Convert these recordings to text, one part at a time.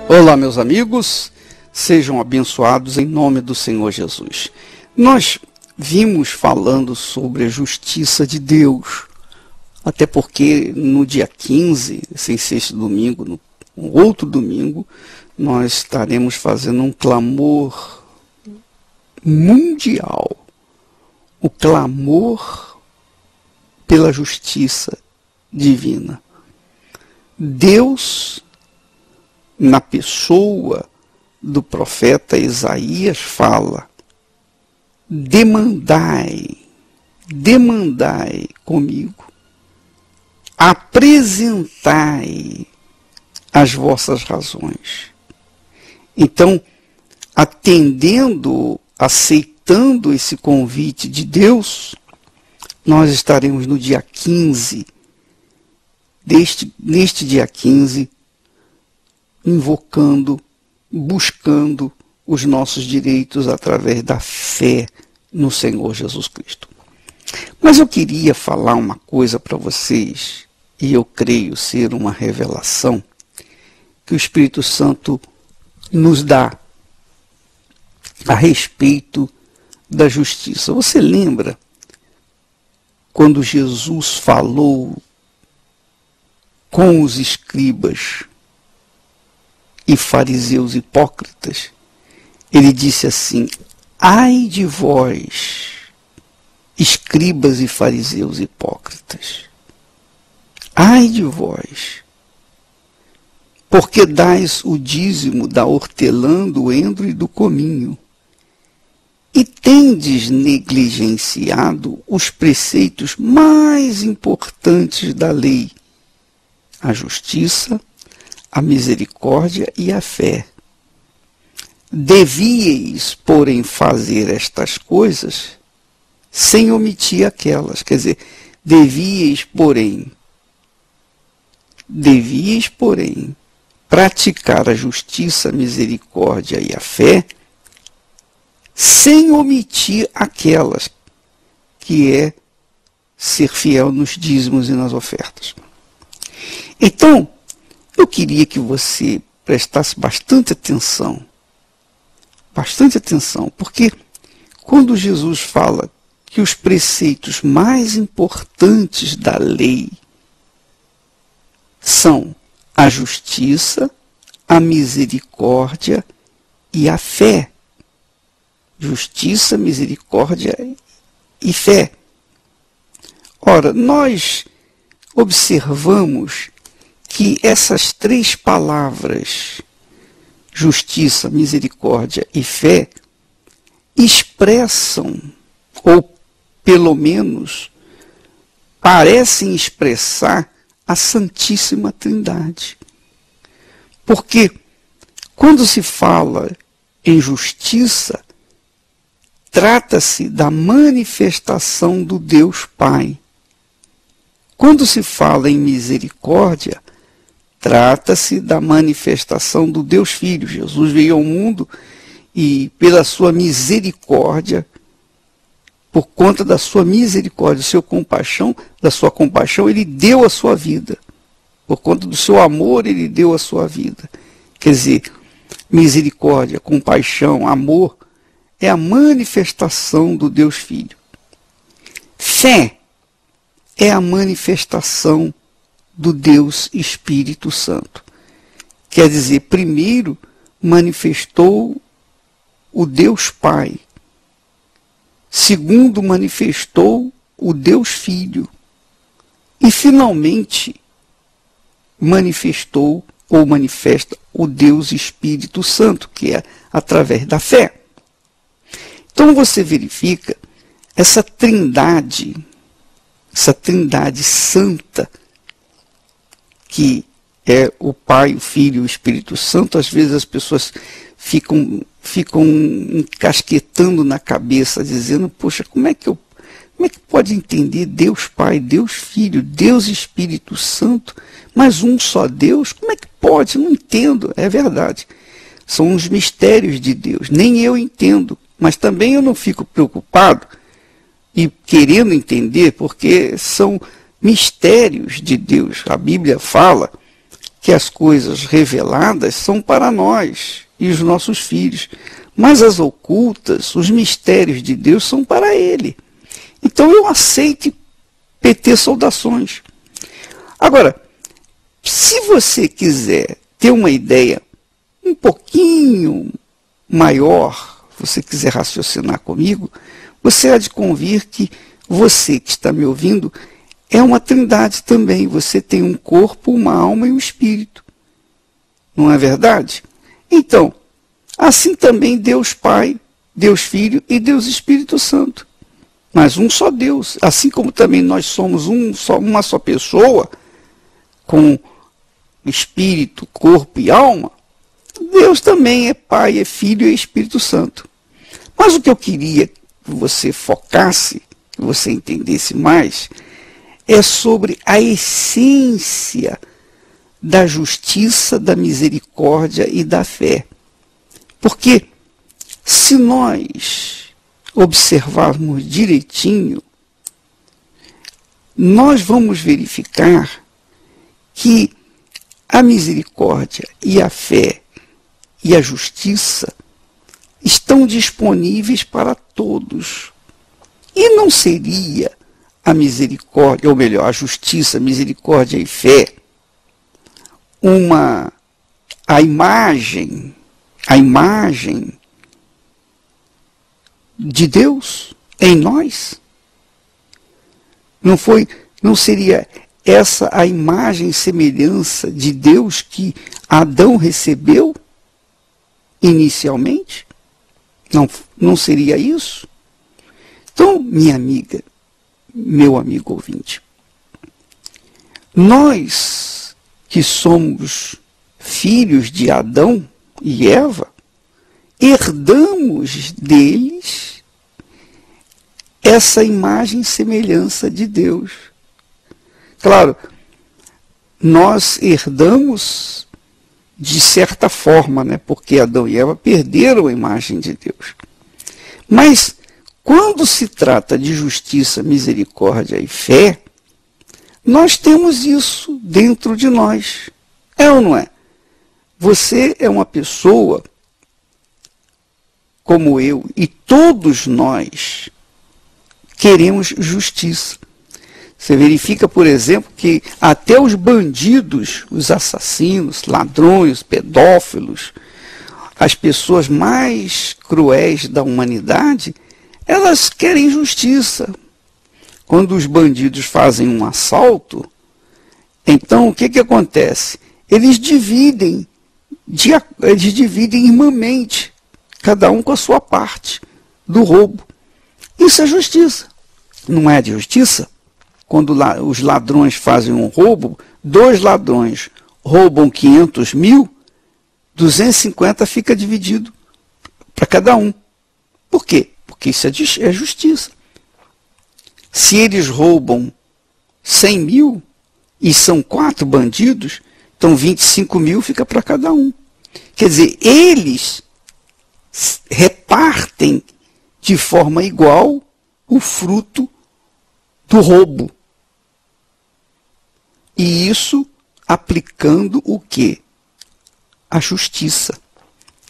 Olá, meus amigos, sejam abençoados em nome do Senhor Jesus. Nós vimos falando sobre a justiça de Deus, até porque no dia 15, sem ser este domingo, no outro domingo, nós estaremos fazendo um clamor mundial, o clamor pela justiça divina. Deus, na pessoa do profeta Isaías, fala: demandai comigo, apresentai as vossas razões. Então, aceitando esse convite de Deus, nós estaremos no dia 15, neste dia 15, invocando, buscando os nossos direitos através da fé no Senhor Jesus Cristo. Mas eu queria falar uma coisa para vocês, e eu creio ser uma revelação que o Espírito Santo nos dá a respeito da justiça. Você lembra quando Jesus falou com os escribas e fariseus hipócritas? Ele disse assim: ai de vós, escribas e fariseus hipócritas, ai de vós, porque dais o dízimo da hortelã, do endro e do cominho, e tendes negligenciado os preceitos mais importantes da lei, a justiça, a misericórdia e a fé. Devíeis, porém, fazer estas coisas sem omitir aquelas. Quer dizer, devíeis, porém, praticar a justiça, a misericórdia e a fé sem omitir aquelas, que é ser fiel nos dízimos e nas ofertas. Então, eu queria que você prestasse bastante atenção, porque quando Jesus fala que os preceitos mais importantes da lei são a justiça, a misericórdia e a fé. Justiça, misericórdia e fé. Ora, nós observamos que essas três palavras, justiça, misericórdia e fé, expressam, ou pelo menos parecem expressar, a Santíssima Trindade. Porque quando se fala em justiça, trata-se da manifestação do Deus Pai. Quando se fala em misericórdia, trata-se da manifestação do Deus Filho. Jesus veio ao mundo e, pela sua misericórdia, por conta da sua misericórdia, da sua compaixão, ele deu a sua vida. Por conta do seu amor, ele deu a sua vida. Quer dizer, misericórdia, compaixão, amor, é a manifestação do Deus Filho. Fé é a manifestação do Deus Espírito Santo. Quer dizer, primeiro manifestou o Deus Pai. Segundo, manifestou o Deus Filho. E, finalmente, manifestou ou manifesta o Deus Espírito Santo, que é através da fé. Então você verifica essa trindade santa, que é o Pai, o Filho e o Espírito Santo. Às vezes as pessoas ficam encasquetando na cabeça, dizendo: poxa, como é que pode entender Deus Pai, Deus Filho, Deus Espírito Santo, mas um só Deus? Como é que pode? Não entendo. É verdade. São os mistérios de Deus. Nem eu entendo, mas também eu não fico preocupado e querendo entender, porque são mistérios de Deus. A Bíblia fala que as coisas reveladas são para nós e os nossos filhos, mas as ocultas, os mistérios de Deus são para Ele. Então eu aceito PT saudações. Agora, se você quiser ter uma ideia um pouquinho maior, você quiser raciocinar comigo, você há de convir que você que está me ouvindo é uma trindade também. Você tem um corpo, uma alma e um espírito. Não é verdade? Então, assim também Deus Pai, Deus Filho e Deus Espírito Santo. Mas um só Deus. Assim como também nós somos uma só pessoa, com espírito, corpo e alma, Deus também é Pai, é Filho e Espírito Santo. Mas o que eu queria que você focasse, que você entendesse mais, é sobre a essência da justiça, da misericórdia e da fé. Porque se nós observarmos direitinho, nós vamos verificar que a misericórdia e a fé e a justiça estão disponíveis para todos. E não seria a misericórdia, ou melhor, a justiça, misericórdia e fé, a imagem de Deus em nós? Não seria essa a imagem e semelhança de Deus que Adão recebeu inicialmente? Não seria isso? Então, minha amiga, meu amigo ouvinte, nós que somos filhos de Adão e Eva, herdamos deles essa imagem e semelhança de Deus. Claro, nós herdamos de certa forma, né? Porque Adão e Eva perderam a imagem de Deus. Mas quando se trata de justiça, misericórdia e fé, nós temos isso dentro de nós. É ou não é? Você é uma pessoa como eu, e todos nós queremos justiça. Você verifica, por exemplo, que até os bandidos, os assassinos, ladrões, pedófilos, as pessoas mais cruéis da humanidade, elas querem justiça. Quando os bandidos fazem um assalto, então o que acontece? Eles dividem irmãmente, cada um com a sua parte do roubo. Isso é justiça. Não é de justiça? Quando os ladrões fazem um roubo, 2 ladrões roubam 500 mil, 250 fica dividido para cada um. Por quê? Porque isso é justiça. Se eles roubam 100 mil e são 4 bandidos, então 25 mil fica para cada um. Quer dizer, eles repartem de forma igual o fruto do roubo. E isso aplicando o quê? A justiça.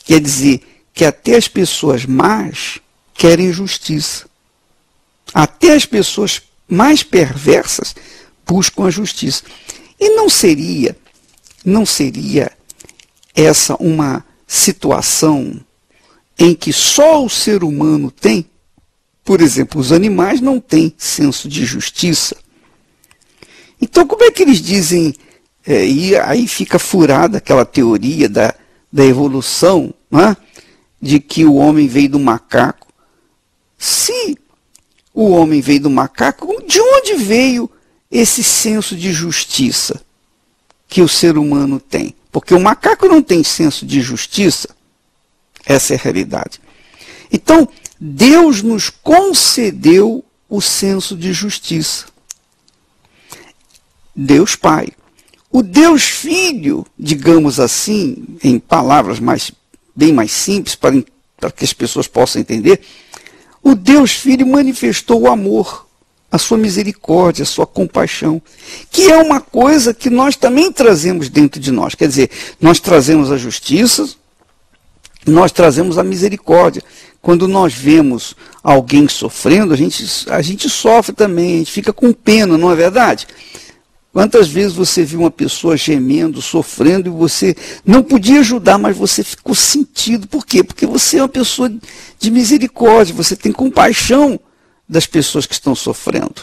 Quer dizer que até as pessoas más querem justiça. Até as pessoas mais perversas buscam a justiça. E não seria essa uma situação em que só o ser humano tem? Por exemplo, os animais não têm senso de justiça. Então, como é que eles dizem, e aí fica furada aquela teoria da evolução, né, de que o homem veio do macaco? Se o homem veio do macaco, de onde veio esse senso de justiça que o ser humano tem? Porque o macaco não tem senso de justiça. Essa é a realidade. Então, Deus nos concedeu o senso de justiça. Deus Pai. O Deus Filho, digamos assim, em palavras bem mais simples, para que as pessoas possam entender, o Deus Filho manifestou o amor a sua misericórdia, a sua compaixão, que é uma coisa que nós também trazemos dentro de nós. Quer dizer, nós trazemos a justiça, nós trazemos a misericórdia. Quando nós vemos alguém sofrendo, a gente sofre também, a gente fica com pena, não é verdade? Quantas vezes você viu uma pessoa gemendo, sofrendo, e você não podia ajudar, mas você ficou sentido. Por quê? Porque você é uma pessoa de misericórdia, você tem compaixão das pessoas que estão sofrendo.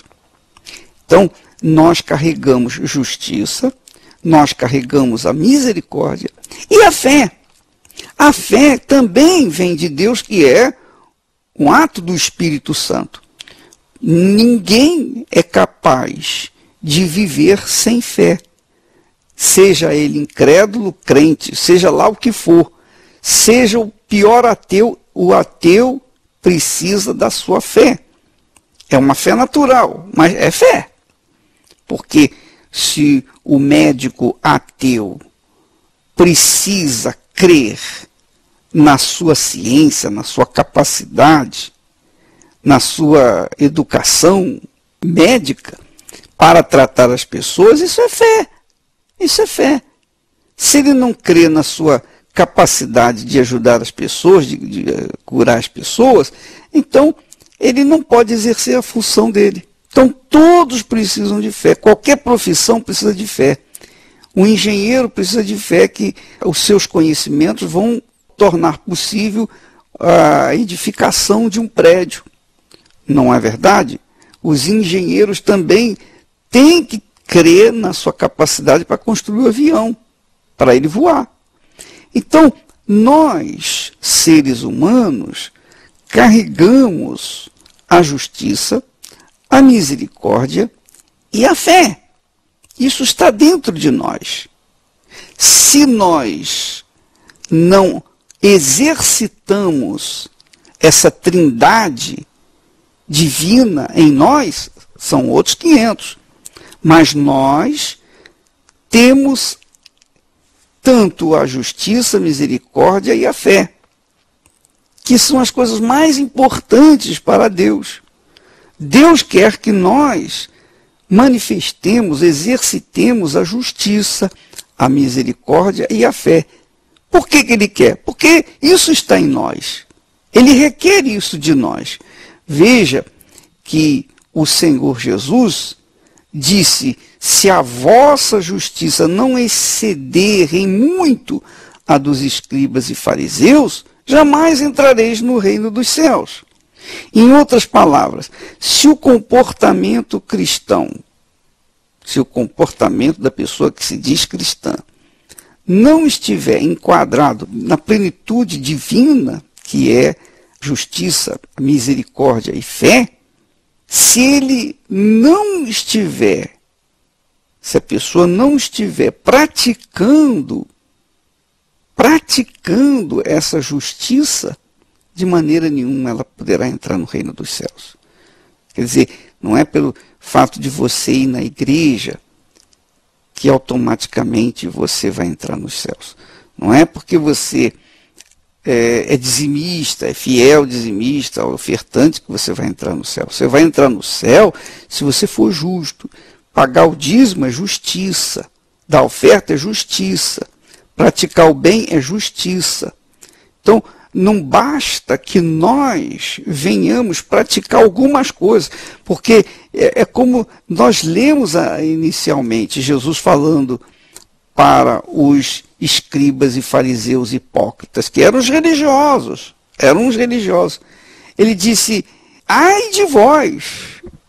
Então, nós carregamos justiça, nós carregamos a misericórdia e a fé. A fé também vem de Deus, que é um ato do Espírito Santo. Ninguém é capaz de viver sem fé. Seja ele incrédulo, crente, seja lá o que for. Seja o pior ateu, o ateu precisa da sua fé. É uma fé natural, mas é fé. Porque se o médico ateu precisa crer na sua ciência, na sua capacidade, na sua educação médica para tratar as pessoas, isso é fé. Isso é fé. Se ele não crê na sua capacidade de ajudar as pessoas, de curar as pessoas, então ele não pode exercer a função dele. Então todos precisam de fé. Qualquer profissão precisa de fé. O engenheiro precisa de fé que os seus conhecimentos vão tornar possível a edificação de um prédio. Não é verdade? Os engenheiros também têm que crer na sua capacidade para construir o avião, para ele voar. Então, nós, seres humanos, carregamos a justiça, a misericórdia e a fé. Isso está dentro de nós. Se nós não exercitamos essa trindade divina em nós, são outros 500. Mas nós temos tanto a justiça, a misericórdia e a fé, que são as coisas mais importantes para Deus. Deus quer que nós manifestemos, exercitemos a justiça, a misericórdia e a fé. Por que Ele quer? Porque isso está em nós. Ele requer isso de nós. Veja que o Senhor Jesus disse: se a vossa justiça não exceder em muito a dos escribas e fariseus, jamais entrareis no reino dos céus. Em outras palavras, se o comportamento cristão, se o comportamento da pessoa que se diz cristã não estiver enquadrado na plenitude divina, que é justiça, misericórdia e fé, se ele não estiver, se a pessoa não estiver praticando essa justiça, de maneira nenhuma ela poderá entrar no reino dos céus. Quer dizer, não é pelo fato de você ir na igreja que automaticamente você vai entrar nos céus. Não é porque você é dizimista, é fiel dizimista, ofertante, que você vai entrar no céu. Você vai entrar no céu se você for justo. Pagar o dízimo é justiça. Dar oferta é justiça. Praticar o bem é justiça. Então, não basta que nós venhamos praticar algumas coisas, porque é como nós lemos inicialmente, Jesus falando para os escribas e fariseus hipócritas, que eram os religiosos. Ele disse: ai de vós,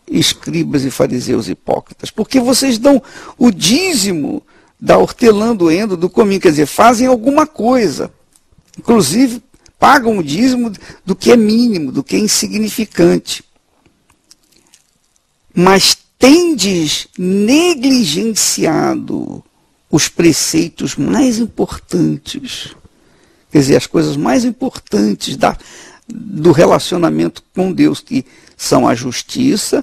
escribas e fariseus hipócritas, porque vocês dão o dízimo da hortelã, do endo, do cominho, quer dizer, fazem alguma coisa, inclusive pagam o dízimo do que é mínimo, do que é insignificante. Mas tendes negligenciado os preceitos mais importantes, quer dizer, as coisas mais importantes do relacionamento com Deus, que são a justiça,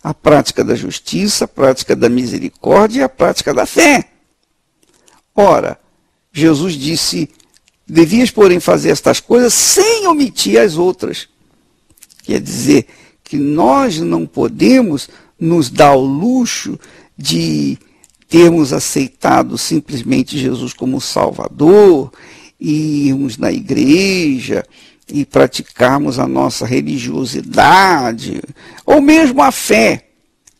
a prática da justiça, a prática da misericórdia e a prática da fé. Ora, Jesus disse: devias, porém, fazer estas coisas sem omitir as outras. Quer dizer que nós não podemos nos dar o luxo de termos aceitado simplesmente Jesus como Salvador, e irmos na igreja e praticarmos a nossa religiosidade, ou mesmo a fé,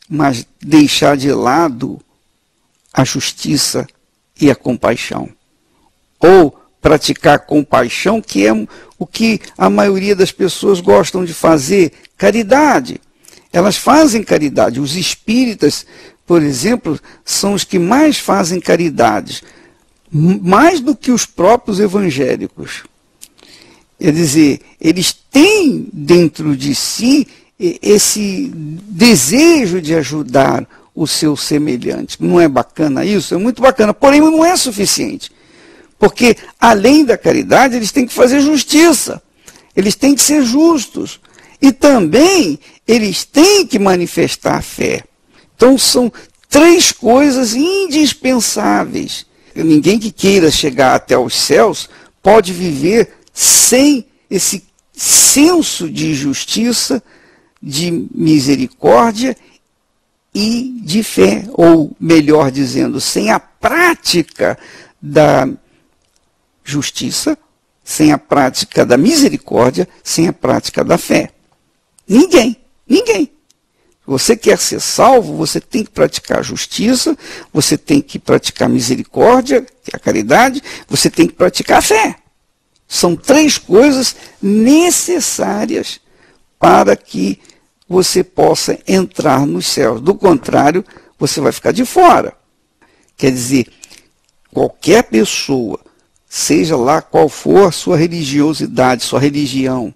mas deixar de lado a justiça e a compaixão. Ou praticar compaixão, que é o que a maioria das pessoas gostam de fazer, caridade. Elas fazem caridade. Os espíritas, por exemplo, são os que mais fazem caridades, mais do que os próprios evangélicos. Quer dizer, eles têm dentro de si esse desejo de ajudar o seu semelhante. Não é bacana isso? É muito bacana, porém não é suficiente. Porque, além da caridade, eles têm que fazer justiça. Eles têm que ser justos. E também, eles têm que manifestar a fé. Então, são 3 coisas indispensáveis. Ninguém que queira chegar até os céus pode viver sem esse senso de justiça, de misericórdia e de fé. Ou, melhor dizendo, sem a prática da justiça, sem a prática da misericórdia, sem a prática da fé. Ninguém. Você quer ser salvo, você tem que praticar a justiça, você tem que praticar a misericórdia, que é a caridade, você tem que praticar a fé. São 3 coisas necessárias para que você possa entrar nos céus. Do contrário, você vai ficar de fora. Quer dizer, qualquer pessoa, seja lá qual for a sua religiosidade, sua religião,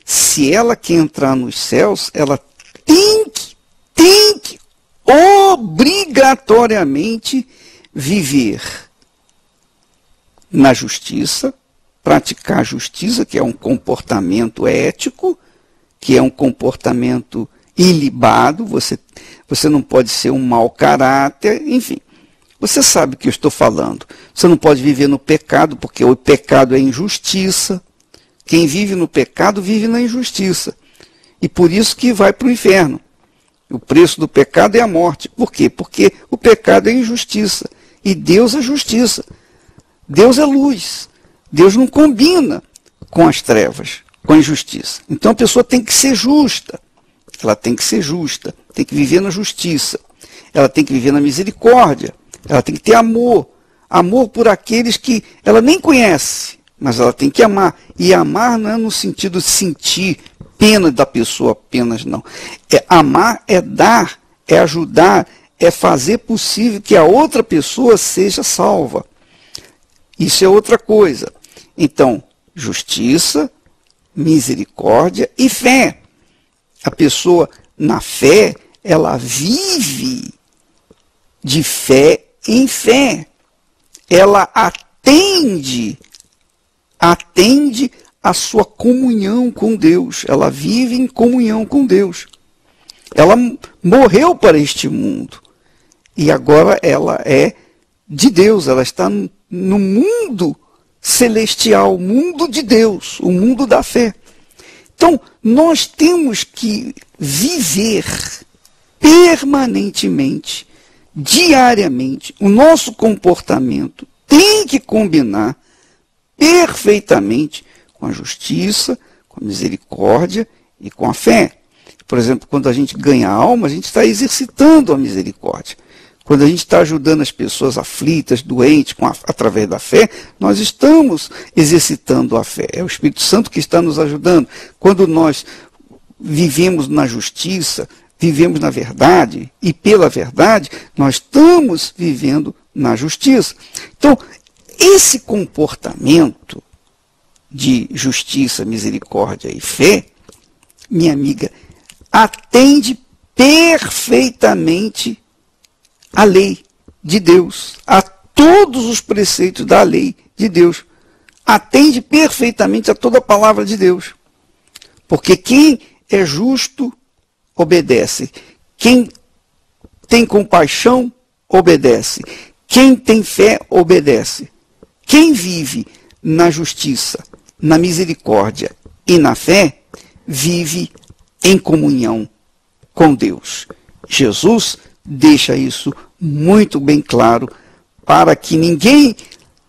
se ela quer entrar nos céus, ela tem que obrigatoriamente viver na justiça, praticar a justiça, que é um comportamento ético, que é um comportamento ilibado, você não pode ser um mau caráter, enfim. Você sabe o que eu estou falando. Você não pode viver no pecado, porque o pecado é injustiça. Quem vive no pecado vive na injustiça. E por isso que vai para o inferno. O preço do pecado é a morte. Por quê? Porque o pecado é injustiça. E Deus é justiça. Deus é luz. Deus não combina com as trevas, com a injustiça. Então a pessoa tem que ser justa. Ela tem que ser justa. Tem que viver na justiça. Ela tem que viver na misericórdia. Ela tem que ter amor. Amor por aqueles que ela nem conhece. Mas ela tem que amar. E amar não é no sentido de sentir pena da pessoa apenas, não. Amar é dar, é ajudar, é fazer possível que a outra pessoa seja salva. Isso é outra coisa. Então, justiça, misericórdia e fé. A pessoa, na fé, ela vive de fé em fé. Ela atende a sua comunhão com Deus. Ela vive em comunhão com Deus. Ela morreu para este mundo. E agora ela é de Deus. Ela está no mundo celestial, o mundo de Deus, o mundo da fé. Então, nós temos que viver permanentemente, diariamente. O nosso comportamento tem que combinar perfeitamente com a justiça, com a misericórdia e com a fé. Por exemplo, quando a gente ganha alma, a gente está exercitando a misericórdia. Quando a gente está ajudando as pessoas aflitas, doentes, através da fé, nós estamos exercitando a fé. É o Espírito Santo que está nos ajudando. Quando nós vivemos na justiça, vivemos na verdade, e pela verdade, nós estamos vivendo na justiça. Então, esse comportamento de justiça, misericórdia e fé, minha amiga, atende perfeitamente a lei de Deus, a todos os preceitos da lei de Deus. Atende perfeitamente a toda a palavra de Deus. Porque quem é justo, obedece. Quem tem compaixão, obedece. Quem tem fé, obedece. Quem vive na justiça, na misericórdia e na fé, vive em comunhão com Deus. Jesus deixa isso muito bem claro para que ninguém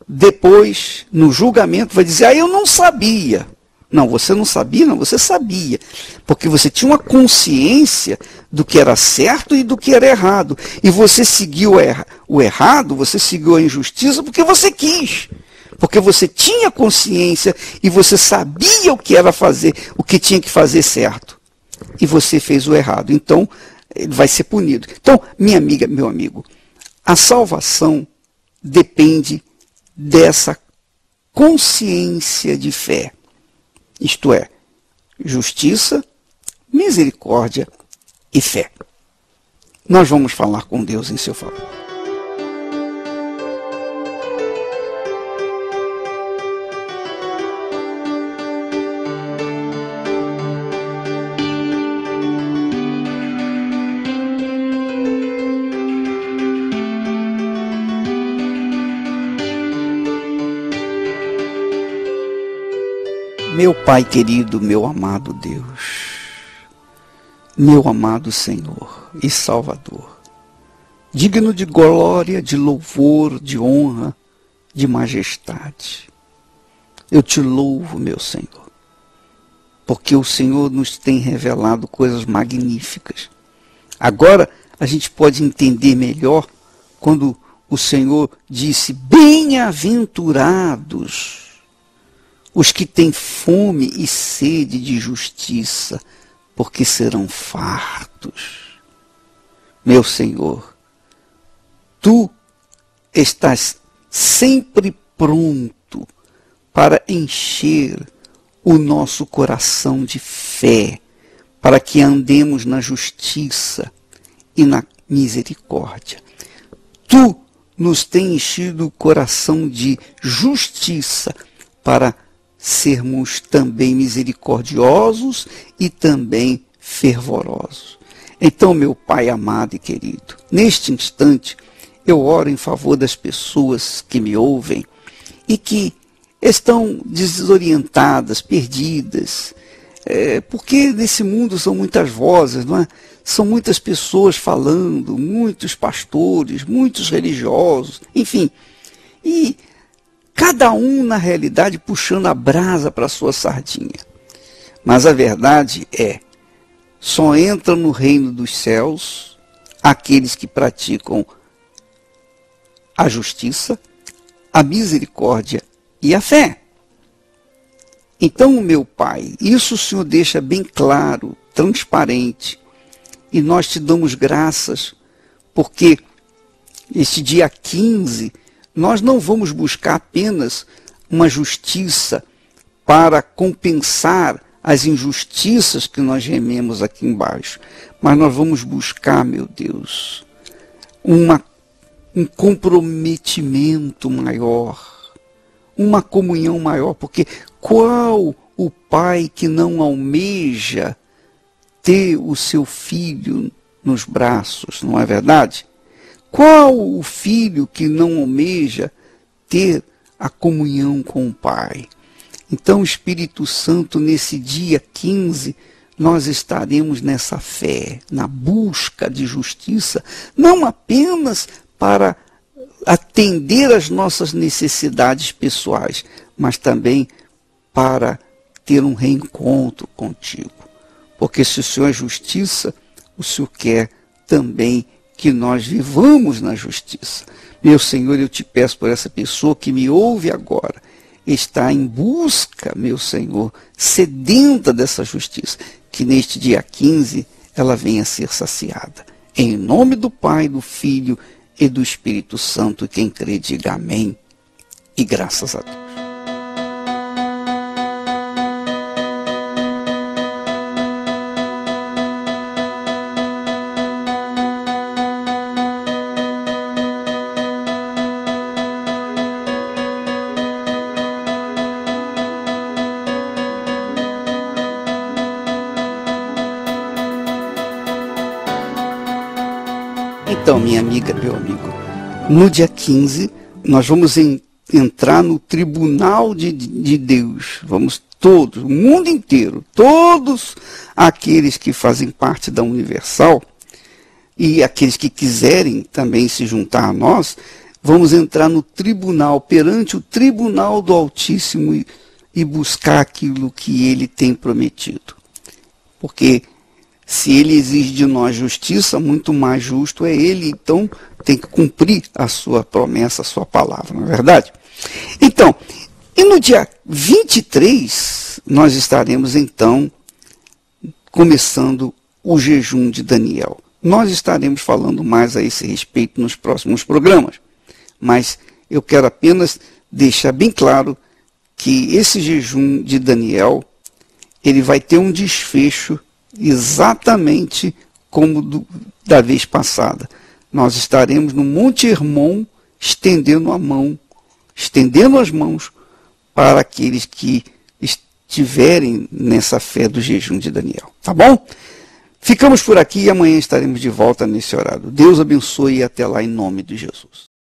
depois, no julgamento, vai dizer: eu não sabia. Não, você não sabia, não, você sabia. Porque você tinha uma consciência do que era certo e do que era errado. E você seguiu o errado, você seguiu a injustiça porque você quis. Porque você tinha consciência e você sabia o que era fazer, o que tinha que fazer certo. E você fez o errado. Então, ele vai ser punido. Então, minha amiga, meu amigo, a salvação depende dessa consciência de fé. Isto é, justiça, misericórdia e fé. Nós vamos falar com Deus em seu favor. Meu Pai querido, meu amado Deus, meu amado Senhor e Salvador, digno de glória, de louvor, de honra, de majestade. Eu te louvo, meu Senhor, porque o Senhor nos tem revelado coisas magníficas. Agora a gente pode entender melhor quando o Senhor disse: bem-aventurados os que têm fome e sede de justiça, porque serão fartos. Meu Senhor, Tu estás sempre pronto para encher o nosso coração de fé, para que andemos na justiça e na misericórdia. Tu nos tens enchido o coração de justiça para sermos também misericordiosos e também fervorosos. Então, meu Pai amado e querido, neste instante eu oro em favor das pessoas que me ouvem e que estão desorientadas, perdidas, porque nesse mundo são muitas vozes, não é? São muitas pessoas falando, muitos pastores, muitos religiosos, enfim, e cada um, na realidade, puxando a brasa para a sua sardinha. Mas a verdade é, só entram no reino dos céus aqueles que praticam a justiça, a misericórdia e a fé. Então, meu Pai, isso o Senhor deixa bem claro, transparente, e nós te damos graças, porque este dia 15, nós não vamos buscar apenas uma justiça para compensar as injustiças que nós gememos aqui embaixo, mas nós vamos buscar, meu Deus, um comprometimento maior, uma comunhão maior, porque qual o pai que não almeja ter o seu filho nos braços, não é verdade? Qual o filho que não almeja ter a comunhão com o Pai? Então, Espírito Santo, nesse dia 15, nós estaremos nessa fé, na busca de justiça, não apenas para atender às nossas necessidades pessoais, mas também para ter um reencontro contigo. Porque se o Senhor é justiça, o Senhor quer também que nós vivamos na justiça. Meu Senhor, eu te peço por essa pessoa que me ouve agora, está em busca, meu Senhor, sedenta dessa justiça, que neste dia 15 ela venha a ser saciada. Em nome do Pai, do Filho e do Espírito Santo, quem crê diga amém e graças a Deus. Então, minha amiga, meu amigo, no dia 15, nós vamos entrar no tribunal de Deus. Vamos todos, o mundo inteiro, todos aqueles que fazem parte da Universal e aqueles que quiserem também se juntar a nós, vamos entrar no tribunal, perante o tribunal do Altíssimo e buscar aquilo que ele tem prometido. Porque se ele exige de nós justiça, muito mais justo é ele, então tem que cumprir a sua promessa, a sua palavra, não é verdade? Então, e no dia 23, nós estaremos então começando o jejum de Daniel. Nós estaremos falando mais a esse respeito nos próximos programas, mas eu quero apenas deixar bem claro que esse jejum de Daniel, ele vai ter um desfecho exatamente como da vez passada. Nós estaremos no Monte Hermon estendendo as mãos para aqueles que estiverem nessa fé do jejum de Daniel. Tá bom? Ficamos por aqui e amanhã estaremos de volta nesse horário. Deus abençoe e até lá em nome de Jesus.